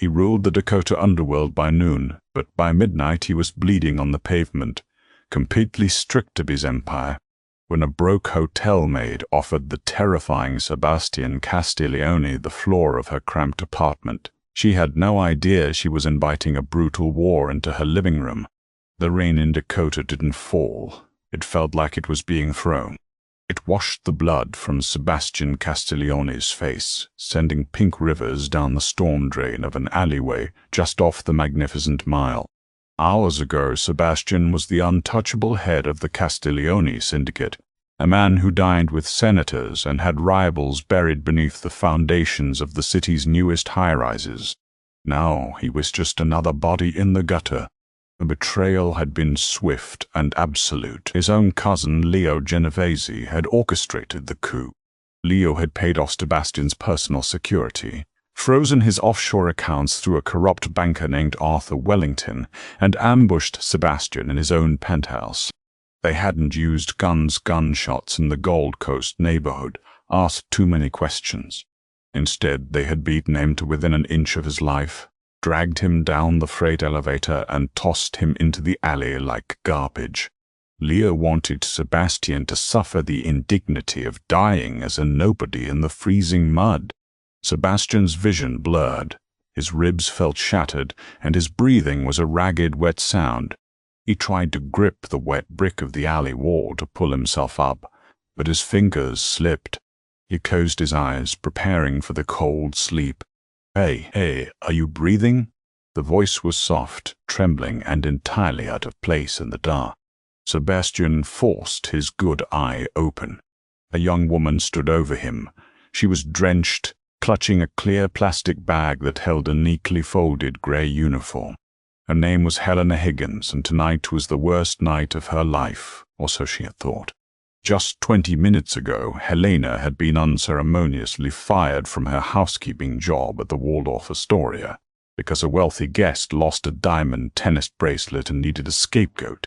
He ruled the Dakota underworld by noon, but by midnight he was bleeding on the pavement, completely stripped of his empire, when a broke hotel maid offered the terrifying Sebastian Castiglione the floor of her cramped apartment. She had no idea she was inviting a brutal war into her living room. The rain in Dakota didn't fall. It felt like it was being thrown. It washed the blood from Sebastian Castiglione's face, sending pink rivers down the storm drain of an alleyway just off the Magnificent Mile. Hours ago, Sebastian was the untouchable head of the Castiglione syndicate, a man who dined with senators and had rivals buried beneath the foundations of the city's newest high-rises. Now he was just another body in the gutter. The betrayal had been swift and absolute. His own cousin, Leo Genovese, had orchestrated the coup. Leo had paid off Sebastian's personal security, frozen his offshore accounts through a corrupt banker named Arthur Wellington, and ambushed Sebastian in his own penthouse. They hadn't used gunshots in the Gold Coast neighborhood, asked too many questions. Instead, they had beaten him to within an inch of his life, dragged him down the freight elevator, and tossed him into the alley like garbage. Leo wanted Sebastian to suffer the indignity of dying as a nobody in the freezing mud. Sebastian's vision blurred, his ribs felt shattered, and his breathing was a ragged, wet sound. He tried to grip the wet brick of the alley wall to pull himself up, but his fingers slipped. He closed his eyes, preparing for the cold sleep. Hey, are you breathing?" The voice was soft, trembling, and entirely out of place in the dark. Sebastian forced his good eye open. A young woman stood over him. She was drenched, clutching a clear plastic bag that held a neatly folded gray uniform. Her name was Helena Higgins, and tonight was the worst night of her life, or so she had thought. Just 20 minutes ago, Helena had been unceremoniously fired from her housekeeping job at the Waldorf Astoria because a wealthy guest lost a diamond tennis bracelet and needed a scapegoat.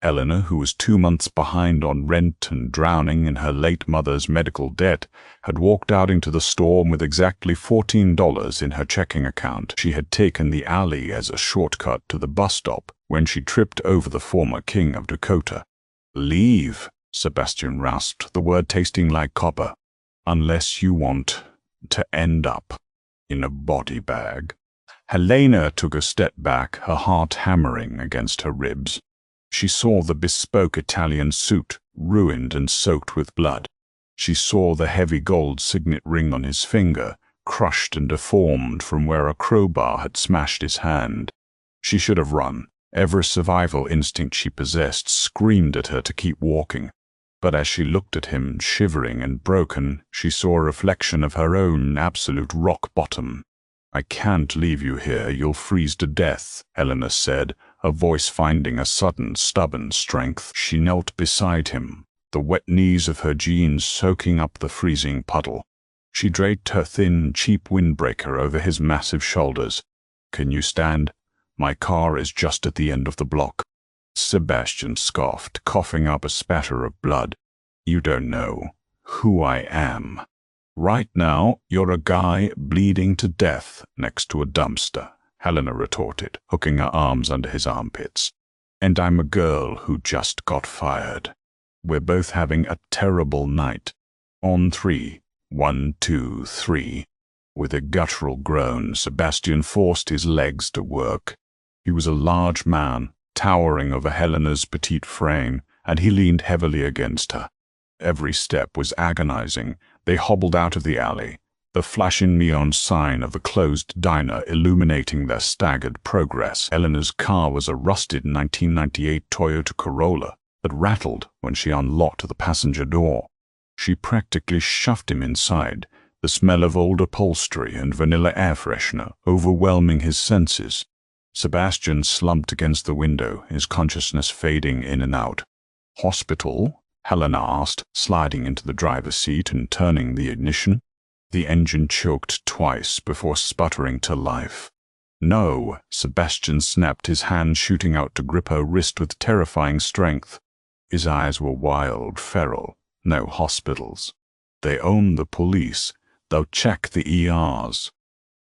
Helena, who was 2 months behind on rent and drowning in her late mother's medical debt, had walked out into the storm with exactly $14 in her checking account. She had taken the alley as a shortcut to the bus stop when she tripped over the former king of Dakota. "Leave," Sebastian rasped, the word tasting like copper, "unless you want to end up in a body bag." Helena took a step back, her heart hammering against her ribs. She saw the bespoke Italian suit, ruined and soaked with blood. She saw the heavy gold signet ring on his finger, crushed and deformed from where a crowbar had smashed his hand. She should have run. Every survival instinct she possessed screamed at her to keep walking. But as she looked at him, shivering and broken, she saw a reflection of her own absolute rock bottom. "I can't leave you here, you'll freeze to death," Helena said, her voice finding a sudden, stubborn strength. She knelt beside him, the wet knees of her jeans soaking up the freezing puddle. She draped her thin, cheap windbreaker over his massive shoulders. "Can you stand? My car is just at the end of the block." Sebastian scoffed, coughing up a spatter of blood. "You don't know who I am. Right now, you're a guy bleeding to death next to a dumpster," Helena retorted, hooking her arms under his armpits. "And I'm a girl who just got fired. We're both having a terrible night. On 3. 1, 2, 3. With a guttural groan, Sebastian forced his legs to work. He was a large man, towering over Helena's petite frame, and he leaned heavily against her. Every step was agonizing. They hobbled out of the alley, the flashing neon sign of the closed diner illuminating their staggered progress. Helena's car was a rusted 1998 Toyota Corolla that rattled when she unlocked the passenger door. She practically shoved him inside, the smell of old upholstery and vanilla air freshener overwhelming his senses. Sebastian slumped against the window, his consciousness fading in and out. "Hospital?" Helena asked, sliding into the driver's seat and turning the ignition. The engine choked twice before sputtering to life. "No," Sebastian snapped, his hand shooting out to grip her wrist with terrifying strength. His eyes were wild, feral. "No hospitals. They own the police. They'll check the ERs."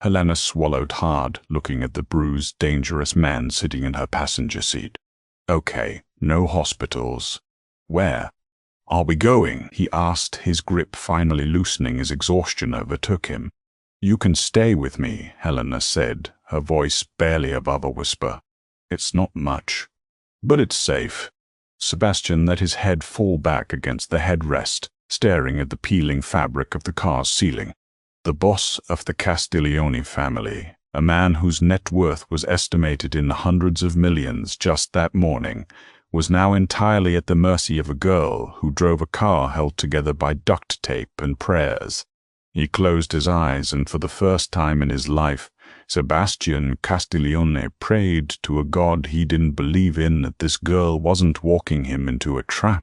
Helena swallowed hard, looking at the bruised, dangerous man sitting in her passenger seat. Okay, no hospitals. Where are we going? He asked, his grip finally loosening as exhaustion overtook him. You can stay with me, Helena said, her voice barely above a whisper. It's not much, but it's safe. Sebastian let his head fall back against the headrest, staring at the peeling fabric of the car's ceiling. The boss of the Castiglione family, a man whose net worth was estimated in the hundreds of millions just that morning, was now entirely at the mercy of a girl who drove a car held together by duct tape and prayers. He closed his eyes, and for the first time in his life, Sebastian Castiglione prayed to a god he didn't believe in that this girl wasn't walking him into a trap.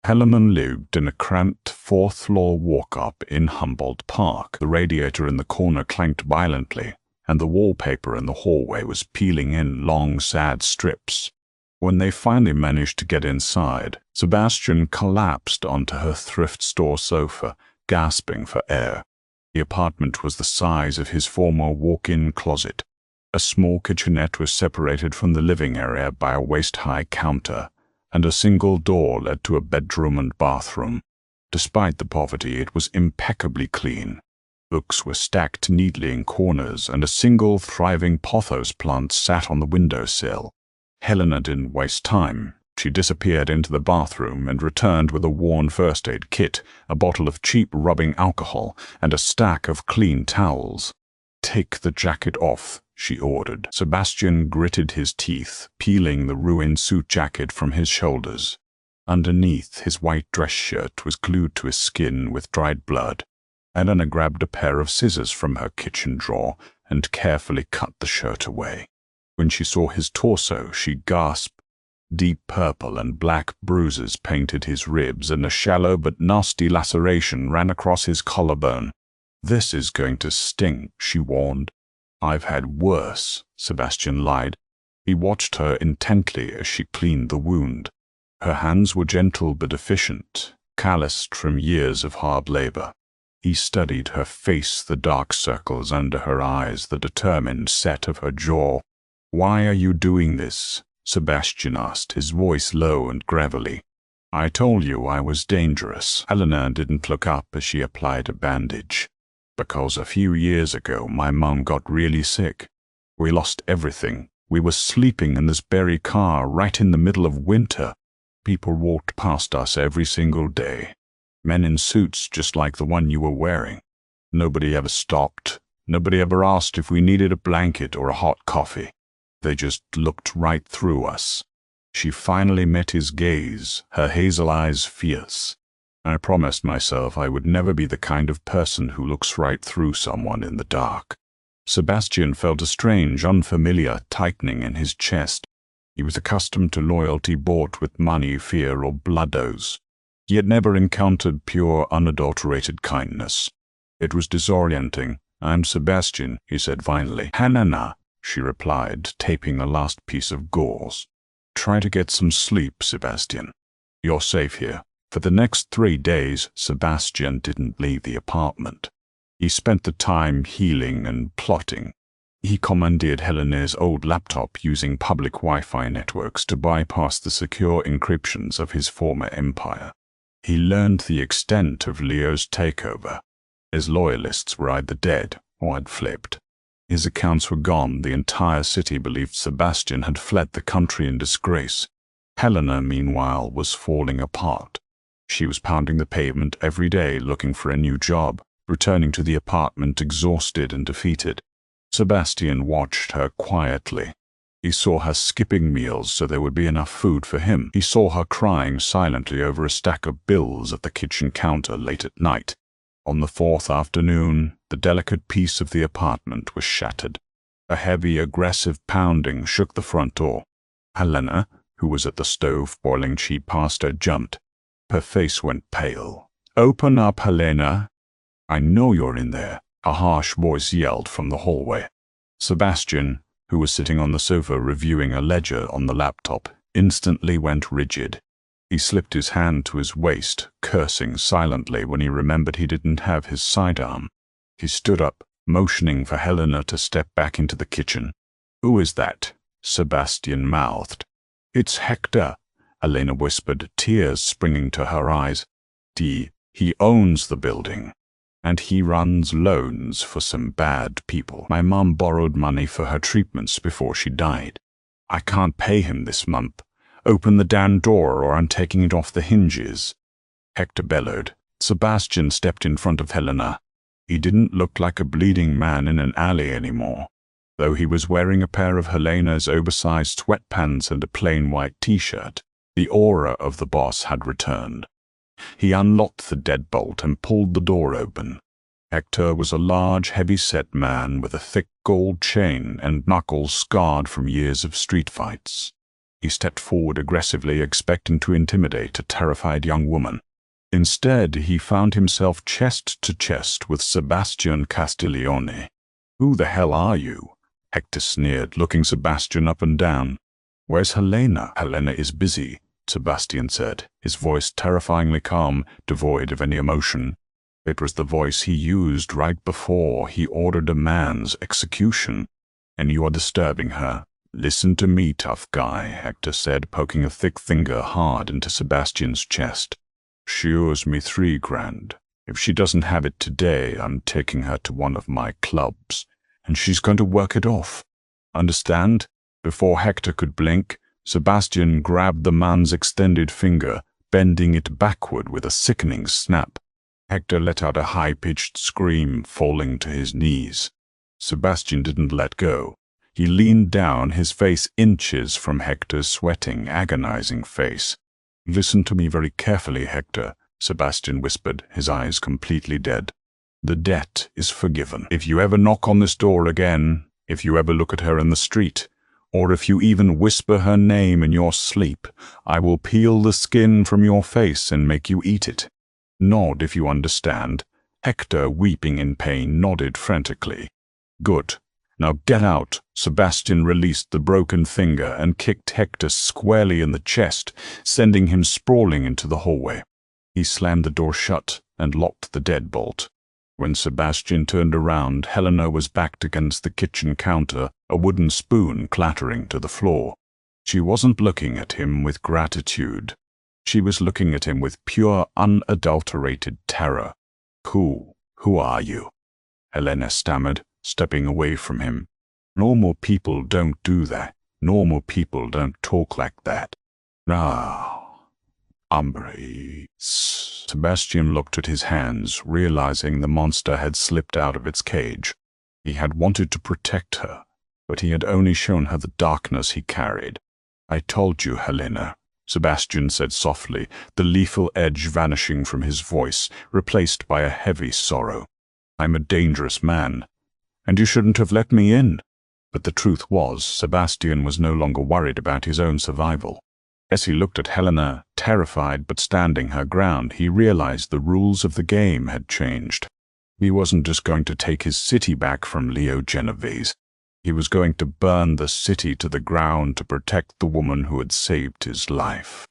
Helena lived in a cramped fourth-floor walk-up in Humboldt Park. The radiator in the corner clanked violently, and the wallpaper in the hallway was peeling in long, sad strips. When they finally managed to get inside, Sebastian collapsed onto her thrift store sofa, gasping for air. The apartment was the size of his former walk-in closet. A small kitchenette was separated from the living area by a waist-high counter, and a single door led to a bedroom and bathroom. Despite the poverty, it was impeccably clean. Books were stacked neatly in corners, and a single thriving pothos plant sat on the windowsill. Helena didn't waste time. She disappeared into the bathroom and returned with a worn first aid kit, a bottle of cheap rubbing alcohol, and a stack of clean towels. Take the jacket off, she ordered. Sebastian gritted his teeth, peeling the ruined suit jacket from his shoulders. Underneath, his white dress shirt was glued to his skin with dried blood. Helena grabbed a pair of scissors from her kitchen drawer and carefully cut the shirt away. When she saw his torso, she gasped. Deep purple and black bruises painted his ribs, and a shallow but nasty laceration ran across his collarbone. This is going to sting, she warned. I've had worse, Sebastian lied. He watched her intently as she cleaned the wound. Her hands were gentle but efficient, calloused from years of hard labor. He studied her face, the dark circles under her eyes, the determined set of her jaw. Why are you doing this? Sebastian asked, his voice low and gravelly. I told you I was dangerous. Helena didn't look up as she applied a bandage. Because a few years ago my mum got really sick. We lost everything. We were sleeping in this very car right in the middle of winter. People walked past us every single day. Men in suits just like the one you were wearing. Nobody ever stopped. Nobody ever asked if we needed a blanket or a hot coffee. They just looked right through us. She finally met his gaze, her hazel eyes fierce. I promised myself I would never be the kind of person who looks right through someone in the dark. Sebastian felt a strange, unfamiliar tightening in his chest. He was accustomed to loyalty bought with money, fear, or blood oaths. He had never encountered pure, unadulterated kindness. It was disorienting. I'm Sebastian, he said finally. Helena, she replied, taping the last piece of gauze. Try to get some sleep, Sebastian. You're safe here. For the next 3 days, Sebastian didn't leave the apartment. He spent the time healing and plotting. He commandeered Helena's old laptop using public Wi-Fi networks to bypass the secure encryptions of his former empire. He learned the extent of Leo's takeover. His loyalists were either dead or had flipped. His accounts were gone. The entire city believed Sebastian had fled the country in disgrace. Helena, meanwhile, was falling apart. She was pounding the pavement every day looking for a new job, returning to the apartment exhausted and defeated. Sebastian watched her quietly. He saw her skipping meals so there would be enough food for him. He saw her crying silently over a stack of bills at the kitchen counter late at night. On the 4th afternoon, the delicate peace of the apartment was shattered. A heavy, aggressive pounding shook the front door. Helena, who was at the stove boiling cheap pasta, jumped. Her face went pale. Open up, Helena. I know you're in there, a harsh voice yelled from the hallway. Sebastian, who was sitting on the sofa reviewing a ledger on the laptop, instantly went rigid. He slipped his hand to his waist, cursing silently when he remembered he didn't have his sidearm. He stood up, motioning for Helena to step back into the kitchen. "Who is that?" Sebastian mouthed. "It's Hector," Helena whispered, tears springing to her eyes. He owns the building, and he runs loans for some bad people. My mom borrowed money for her treatments before she died. I can't pay him this month. Open the damn door or I'm taking it off the hinges." Hector bellowed. Sebastian stepped in front of Helena. He didn't look like a bleeding man in an alley anymore, though he was wearing a pair of Helena's oversized sweatpants and a plain white t-shirt. The aura of the boss had returned. He unlocked the deadbolt and pulled the door open. Hector was a large, heavy-set man with a thick gold chain and knuckles scarred from years of street fights. He stepped forward aggressively, expecting to intimidate a terrified young woman. Instead, he found himself chest to chest with Sebastian Castiglione. "Who the hell are you?" Hector sneered, looking Sebastian up and down. "Where's Helena?" "Helena is busy," Sebastian said, his voice terrifyingly calm, devoid of any emotion. It was the voice he used right before he ordered a man's execution. "And you are disturbing her." "Listen to me, tough guy," Hector said, poking a thick finger hard into Sebastian's chest. "She owes me $3,000. If she doesn't have it today, I'm taking her to one of my clubs, and she's going to work it off. Understand?" Before Hector could blink, Sebastian grabbed the man's extended finger, bending it backward with a sickening snap. Hector let out a high-pitched scream, falling to his knees. Sebastian didn't let go. He leaned down, his face inches from Hector's sweating, agonizing face. "Listen to me very carefully, Hector," Sebastian whispered, his eyes completely dead. "The debt is forgiven. If you ever knock on this door again, if you ever look at her in the street, or if you even whisper her name in your sleep, I will peel the skin from your face and make you eat it. Nod if you understand." Hector, weeping in pain, nodded frantically. "Good. Now get out." Sebastian released the broken finger and kicked Hector squarely in the chest, sending him sprawling into the hallway. He slammed the door shut and locked the deadbolt. When Sebastian turned around, Helena was backed against the kitchen counter, a wooden spoon clattering to the floor. She wasn't looking at him with gratitude. She was looking at him with pure, unadulterated terror. Who are you?" Helena stammered, stepping away from him. "Normal people don't do that. Normal people don't talk like that." "Ah, hombre." Sebastian looked at his hands, realizing the monster had slipped out of its cage. He had wanted to protect her, but he had only shown her the darkness he carried. "I told you, Helena," Sebastian said softly, the lethal edge vanishing from his voice, replaced by a heavy sorrow. "I'm a dangerous man, and you shouldn't have let me in." But the truth was, Sebastian was no longer worried about his own survival. As he looked at Helena, terrified but standing her ground, he realized the rules of the game had changed. He wasn't just going to take his city back from Leo Genovese. He was going to burn the city to the ground to protect the woman who had saved his life.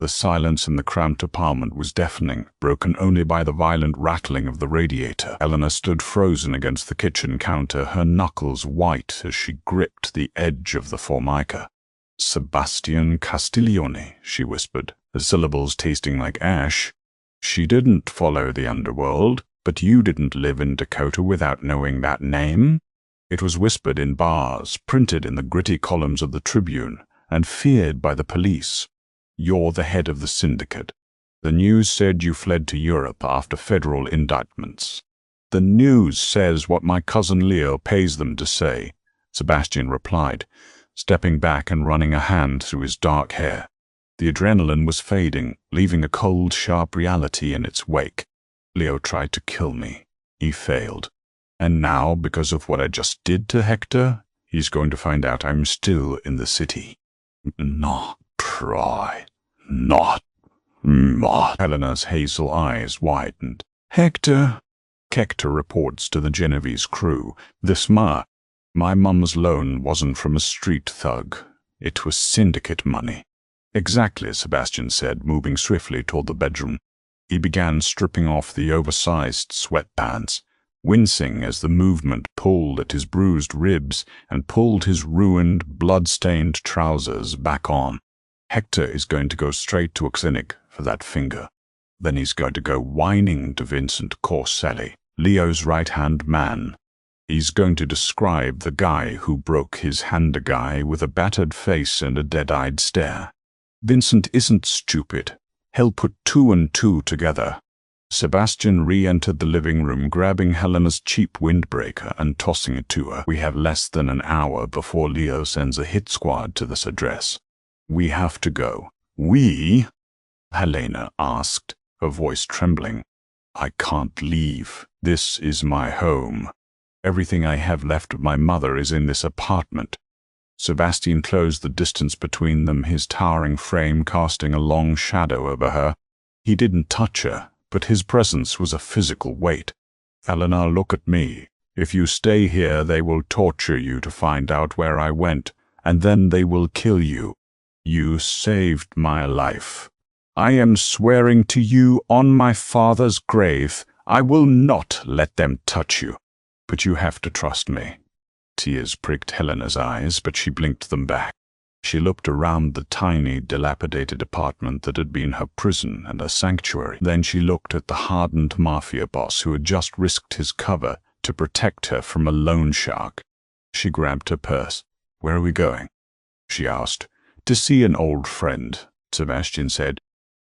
The silence in the cramped apartment was deafening, broken only by the violent rattling of the radiator. Helena stood frozen against the kitchen counter, her knuckles white as she gripped the edge of the formica. "Sebastian Castiglione," she whispered, the syllables tasting like ash. "She didn't follow the underworld, but you didn't live in Dakota without knowing that name." It was whispered in bars, printed in the gritty columns of the Tribune, and feared by the police. "You're the head of the syndicate. The news said you fled to Europe after federal indictments." "The news says what my cousin Leo pays them to say," Sebastian replied, stepping back and running a hand through his dark hair. The adrenaline was fading, leaving a cold, sharp reality in its wake. "Leo tried to kill me. He failed. And now, because of what I just did to Hector, he's going to find out I'm still in the city." "Not try. Not. Helena's hazel eyes widened. "Hector." Hector reports to the Genovese crew. My mum's loan wasn't from a street thug. It was syndicate money." "Exactly," Sebastian said, moving swiftly toward the bedroom. He began stripping off the oversized sweatpants, wincing as the movement pulled at his bruised ribs and pulled his ruined, blood-stained trousers back on. Hector is going to go straight to a clinic for that finger. Then he's going to go whining to Vincent Corselli, Leo's right-hand man. He's going to describe the guy who broke his hand, a guy with a battered face and a dead-eyed stare. Vincent isn't stupid. He'll put 2 and 2 together. Sebastian re-entered the living room, grabbing Helena's cheap windbreaker and tossing it to her. We have less than an hour before Leo sends a hit squad to this address. We have to go. We? Helena asked, her voice trembling. I can't leave. This is my home. Everything I have left of my mother is in this apartment. Sebastian closed the distance between them, his towering frame casting a long shadow over her. He didn't touch her, but his presence was a physical weight. Helena, look at me. If you stay here, they will torture you to find out where I went, and then they will kill you. You saved my life. I am swearing to you on my father's grave, I will not let them touch you. But you have to trust me. Tears pricked Helena's eyes, but she blinked them back. She looked around the tiny, dilapidated apartment that had been her prison and her sanctuary. Then she looked at the hardened Mafia boss who had just risked his cover to protect her from a loan shark. She grabbed her purse. Where are we going? She asked. To see an old friend, Sebastian said.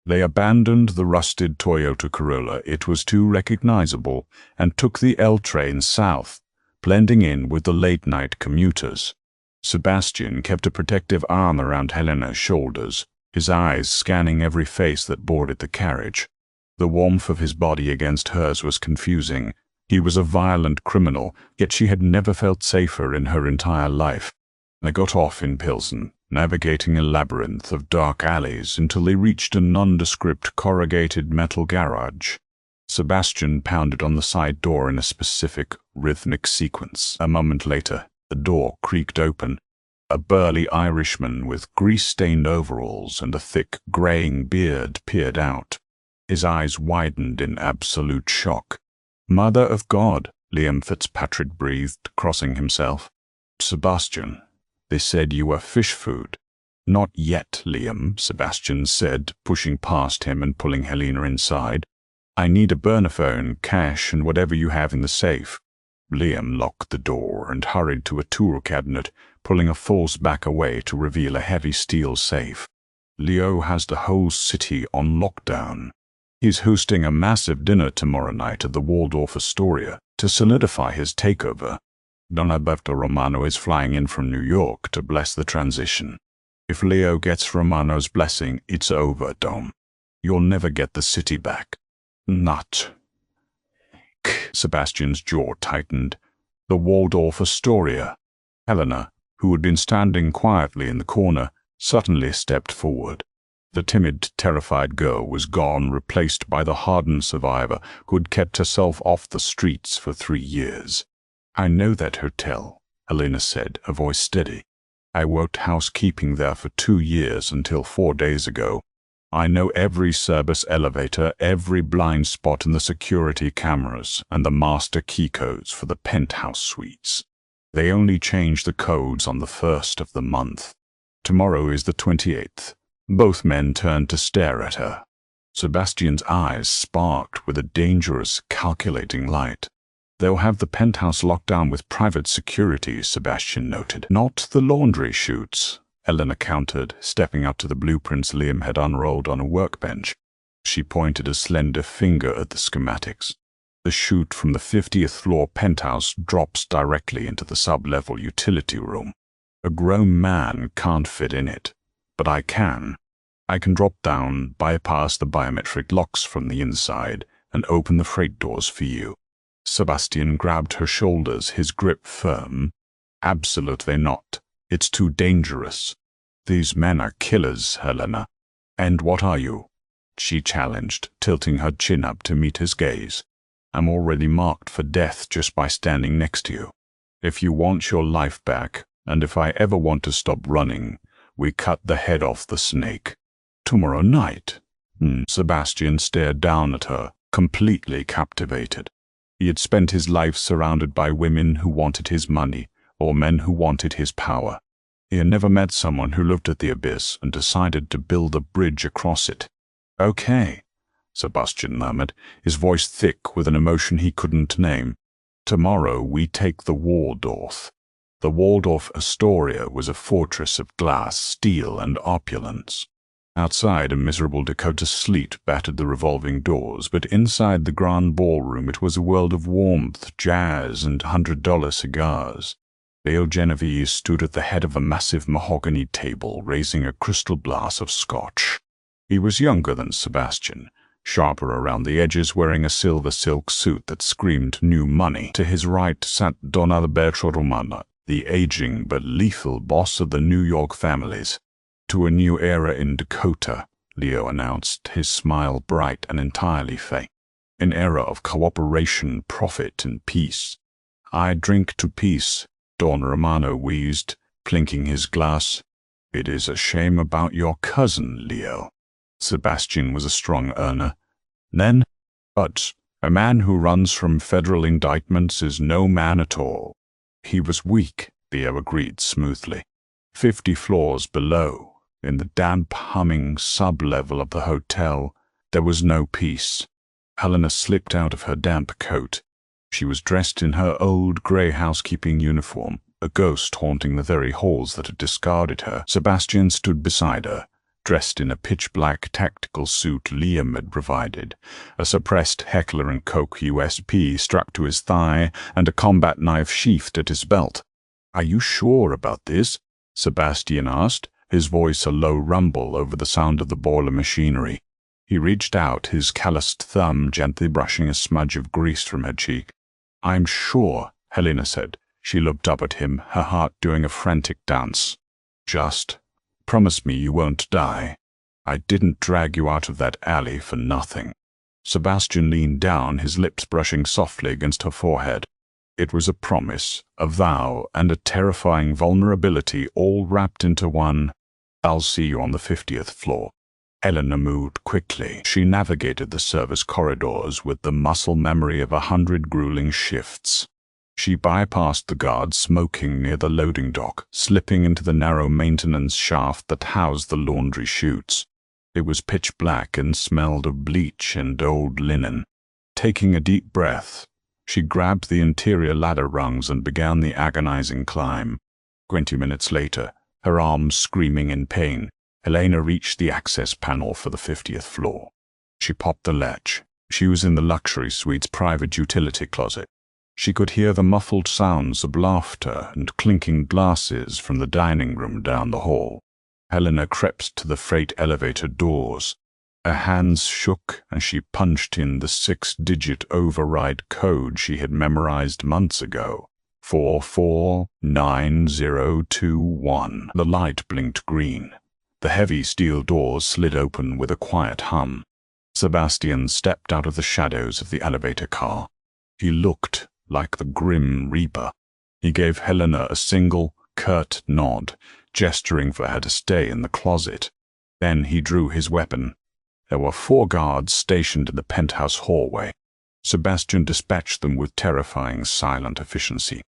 They abandoned the rusted Toyota Corolla. It was too recognizable, and took the L train south, blending in with the late-night commuters. Sebastian kept a protective arm around Helena's shoulders, his eyes scanning every face that boarded the carriage. The warmth of his body against hers was confusing. He was a violent criminal, yet she had never felt safer in her entire life. They got off in Pilsen, navigating a labyrinth of dark alleys until they reached a nondescript corrugated metal garage. Sebastian pounded on the side door in a specific, rhythmic sequence. A moment later, the door creaked open. A burly Irishman with grease-stained overalls and a thick, graying beard peered out. His eyes widened in absolute shock. "Mother of God," Liam Fitzpatrick breathed, crossing himself. "Sebastian, they said you were fish food." "Not yet, Liam," Sebastian said, pushing past him and pulling Helena inside. "I need a burner phone, cash, and whatever you have in the safe." Liam locked the door and hurried to a tool cabinet, pulling a false back away to reveal a heavy steel safe. "Leo has the whole city on lockdown. He's hosting a massive dinner tomorrow night at the Waldorf Astoria to solidify his takeover. Don Alberto Romano is flying in from New York to bless the transition. If Leo gets Romano's blessing, it's over, Dom. You'll never get the city back." "Not." Sebastian's jaw tightened. The Waldorf Astoria. Helena, who had been standing quietly in the corner, suddenly stepped forward. The timid, terrified girl was gone, replaced by the hardened survivor who had kept herself off the streets for 3 years. "I know that hotel," Helena said, her voice steady. "I worked housekeeping there for 2 years until 4 days ago. I know every service elevator, every blind spot in the security cameras, and the master key codes for the penthouse suites. They only change the codes on the 1st of the month. Tomorrow is the 28th. Both men turned to stare at her. Sebastian's eyes sparked with a dangerous, calculating light. "They'll have the penthouse locked down with private security," Sebastian noted. "Not the laundry chutes," Helena countered, stepping up to the blueprints Liam had unrolled on a workbench. She pointed a slender finger at the schematics. "The chute from the 50th floor penthouse drops directly into the sub-level utility room. A grown man can't fit in it, but I can. I can drop down, bypass the biometric locks from the inside, and open the freight doors for you." Sebastian grabbed her shoulders, his grip firm. "Absolutely not. It's too dangerous. These men are killers, Helena." "And what are you?" she challenged, tilting her chin up to meet his gaze. "I'm already marked for death just by standing next to you. If you want your life back, and if I ever want to stop running, we cut the head off the snake. Tomorrow night." Sebastian stared down at her, completely captivated. He had spent his life surrounded by women who wanted his money, or men who wanted his power. He had never met someone who looked at the abyss and decided to build a bridge across it. "Okay," Sebastian murmured, his voice thick with an emotion he couldn't name. "Tomorrow we take the Waldorf." The Waldorf Astoria was a fortress of glass, steel, and opulence. Outside, a miserable Dakota sleet battered the revolving doors, but inside the grand ballroom it was a world of warmth, jazz, and $100 cigars. Leo Genovese stood at the head of a massive mahogany table, raising a crystal glass of scotch. He was younger than Sebastian, sharper around the edges, wearing a silver silk suit that screamed new money. To his right sat Don Alberto Romano, the aging but lethal boss of the New York families. "To a new era in Dakota," Leo announced, his smile bright and entirely fake. "An era of cooperation, profit, and peace." "I drink to peace," Don Romano wheezed, clinking his glass. "It is a shame about your cousin, Leo." Sebastian was a strong earner. Then, but a man who runs from federal indictments is no man at all. He was weak, Leo agreed smoothly. 50 floors below, in the damp, humming sub-level of the hotel, there was no peace. Helena slipped out of her damp coat. She was dressed in her old grey housekeeping uniform, a ghost haunting the very halls that had discarded her. Sebastian stood beside her, dressed in a pitch-black tactical suit Liam had provided, a suppressed Heckler & Koch USP strapped to his thigh, and a combat knife sheathed at his belt. "Are you sure about this?" Sebastian asked, his voice a low rumble over the sound of the boiler machinery. He reached out, his calloused thumb gently brushing a smudge of grease from her cheek. "I'm sure," Helena said. She looked up at him, her heart doing a frantic dance. "Just promise me you won't die. I didn't drag you out of that alley for nothing." Sebastian leaned down, his lips brushing softly against her forehead. It was a promise, a vow, and a terrifying vulnerability all wrapped into one. "I'll see you on the 50th floor." Helena moved quickly. She navigated the service corridors with the muscle memory of 100 grueling shifts. She bypassed the guards smoking near the loading dock, slipping into the narrow maintenance shaft that housed the laundry chutes. It was pitch black and smelled of bleach and old linen. Taking a deep breath, she grabbed the interior ladder rungs and began the agonizing climb. 20 minutes later, her arms screaming in pain, Helena reached the access panel for the 50th floor. She popped the latch. She was in the luxury suite's private utility closet. She could hear the muffled sounds of laughter and clinking glasses from the dining room down the hall. Helena crept to the freight elevator doors. Her hands shook and she punched in the 6-digit override code she had memorized months ago. 449021. The light blinked green. The heavy steel doors slid open with a quiet hum. Sebastian stepped out of the shadows of the elevator car. He looked like the Grim Reaper. He gave Helena a single, curt nod, gesturing for her to stay in the closet. Then he drew his weapon. There were 4 guards stationed in the penthouse hallway. Sebastian dispatched them with terrifying silent efficiency.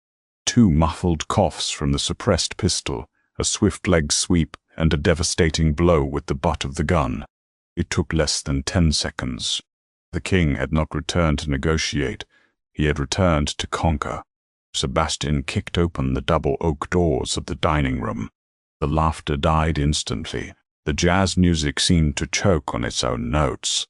2 muffled coughs from the suppressed pistol, a swift leg sweep, and a devastating blow with the butt of the gun. It took less than 10 seconds. The king had not returned to negotiate. He had returned to conquer. Sebastian kicked open the double oak doors of the dining room. The laughter died instantly. The jazz music seemed to choke on its own notes.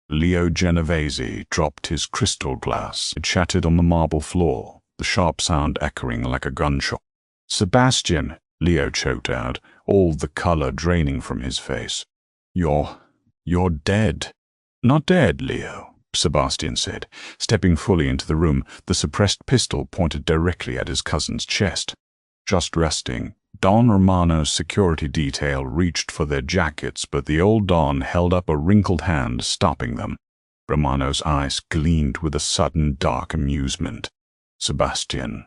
Leo Genovese dropped his crystal glass. It shattered on the marble floor, the sharp sound echoing like a gunshot. "Sebastian," Leo choked out, all the color draining from his face. You're dead." "Not dead, Leo," Sebastian said, stepping fully into the room, the suppressed pistol pointed directly at his cousin's chest. "Just resting." Don Romano's security detail reached for their jackets, but the old Don held up a wrinkled hand, stopping them. Romano's eyes gleamed with a sudden dark amusement. "Sebastian,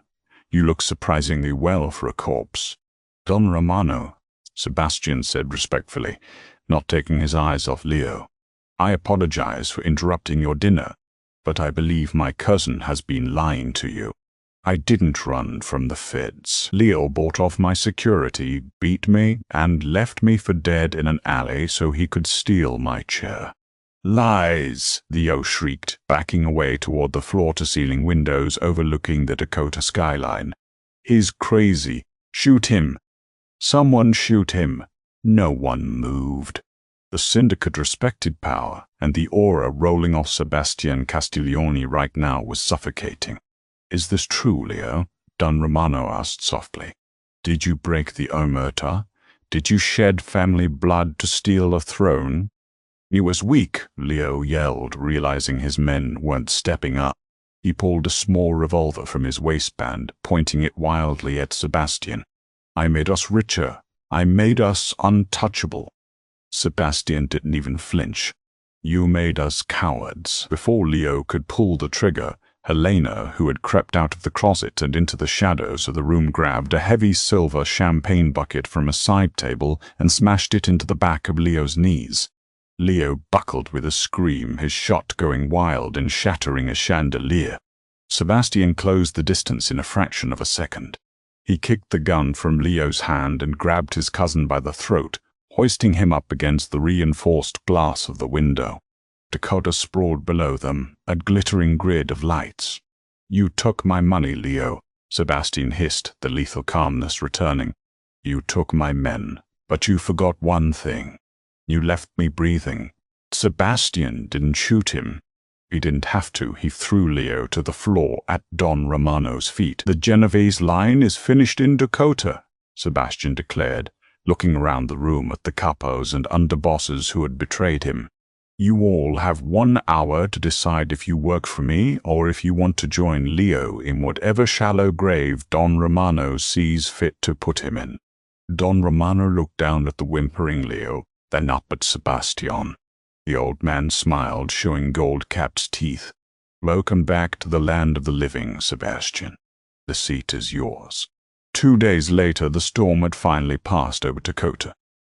you look surprisingly well for a corpse." "Don Romano," Sebastian said respectfully, not taking his eyes off Leo. "I apologize for interrupting your dinner." but I believe my cousin has been lying to you. I didn't run from the feds. Leo bought off my security, beat me, and left me for dead in an alley so he could steal my chair. Lies, Leo shrieked, backing away toward the floor-to-ceiling windows overlooking the Dakota skyline. He's crazy. Shoot him. Someone shoot him. No one moved. The syndicate respected power, and the aura rolling off Sebastian Castiglione right now was suffocating. Is this true, Leo? Don Romano asked softly. Did you break the omerta? Did you shed family blood to steal a throne? He was weak, Leo yelled, realizing his men weren't stepping up. He pulled a small revolver from his waistband, pointing it wildly at Sebastian. I made us richer. I made us untouchable. Sebastian didn't even flinch. You made us cowards. Before Leo could pull the trigger, Helena, who had crept out of the closet and into the shadows of the room, grabbed a heavy silver champagne bucket from a side table and smashed it into the back of Leo's knees. Leo buckled with a scream, his shot going wild and shattering a chandelier. Sebastian closed the distance in a fraction of a second. He kicked the gun from Leo's hand and grabbed his cousin by the throat, hoisting him up against the reinforced glass of the window. Dakota sprawled below them, a glittering grid of lights. You took my money, Leo, Sebastian hissed, the lethal calmness returning. You took my men, but you forgot one thing. You left me breathing. Sebastian didn't shoot him. He didn't have to. He threw Leo to the floor at Don Romano's feet. The Genovese line is finished in Dakota, Sebastian declared, looking around the room at the capos and underbosses who had betrayed him. You all have 1 hour to decide if you work for me or if you want to join Leo in whatever shallow grave Don Romano sees fit to put him in. Don Romano looked down at the whimpering Leo, then up at Sebastian. The old man smiled, showing gold-capped teeth. Welcome back to the land of the living, Sebastian. The seat is yours. 2 days later, the storm had finally passed over Dakota.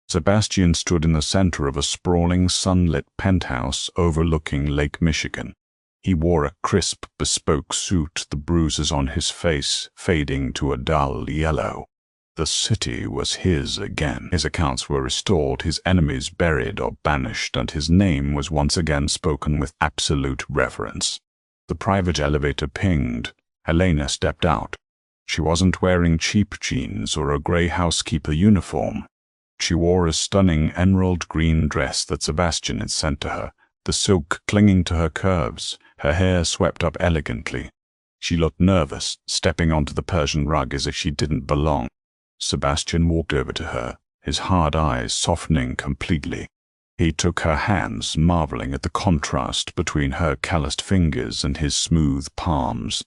Sebastian stood in the center of a sprawling, sunlit penthouse overlooking Lake Michigan. He wore a crisp, bespoke suit, the bruises on his face fading to a dull yellow. The city was his again. His accounts were restored, his enemies buried or banished, and his name was once again spoken with absolute reverence. The private elevator pinged. Helena stepped out. She wasn't wearing cheap jeans or a gray housekeeper uniform. She wore a stunning emerald green dress that Sebastian had sent to her, the silk clinging to her curves, her hair swept up elegantly. She looked nervous, stepping onto the Persian rug as if she didn't belong. Sebastian walked over to her, his hard eyes softening completely. He took her hands, marveling at the contrast between her calloused fingers and his smooth palms.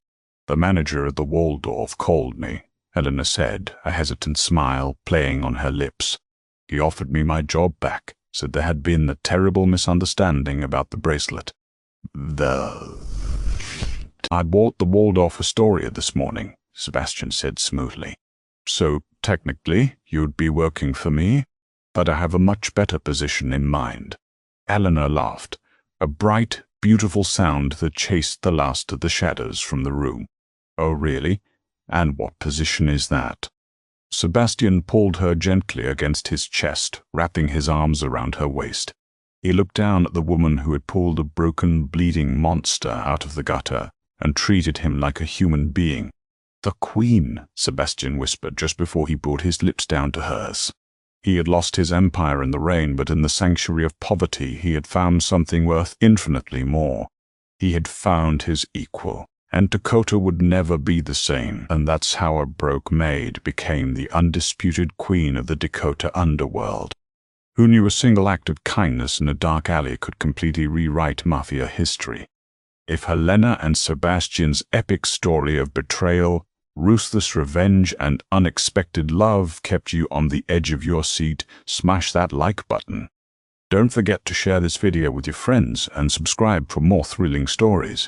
The manager at the Waldorf called me, Helena said, a hesitant smile playing on her lips. He offered me my job back, said there had been a terrible misunderstanding about the bracelet. I bought the Waldorf Astoria this morning, Sebastian said smoothly. So, technically, you'd be working for me, but I have a much better position in mind. Helena laughed, a bright, beautiful sound that chased the last of the shadows from the room. Oh, really? And what position is that? Sebastian pulled her gently against his chest, wrapping his arms around her waist. He looked down at the woman who had pulled a broken, bleeding monster out of the gutter and treated him like a human being. The Queen, Sebastian whispered just before he brought his lips down to hers. He had lost his empire in the rain, but in the sanctuary of poverty he had found something worth infinitely more. He had found his equal, and Dakota would never be the same, and that's how a broke Maid became the undisputed queen of the Dakota underworld. Who knew a single act of kindness in a dark alley could completely rewrite Mafia history? If Helena and Sebastian's epic story of betrayal, ruthless revenge, and unexpected love kept you on the edge of your seat, smash that like button. Don't forget to share this video with your friends and subscribe for more thrilling stories.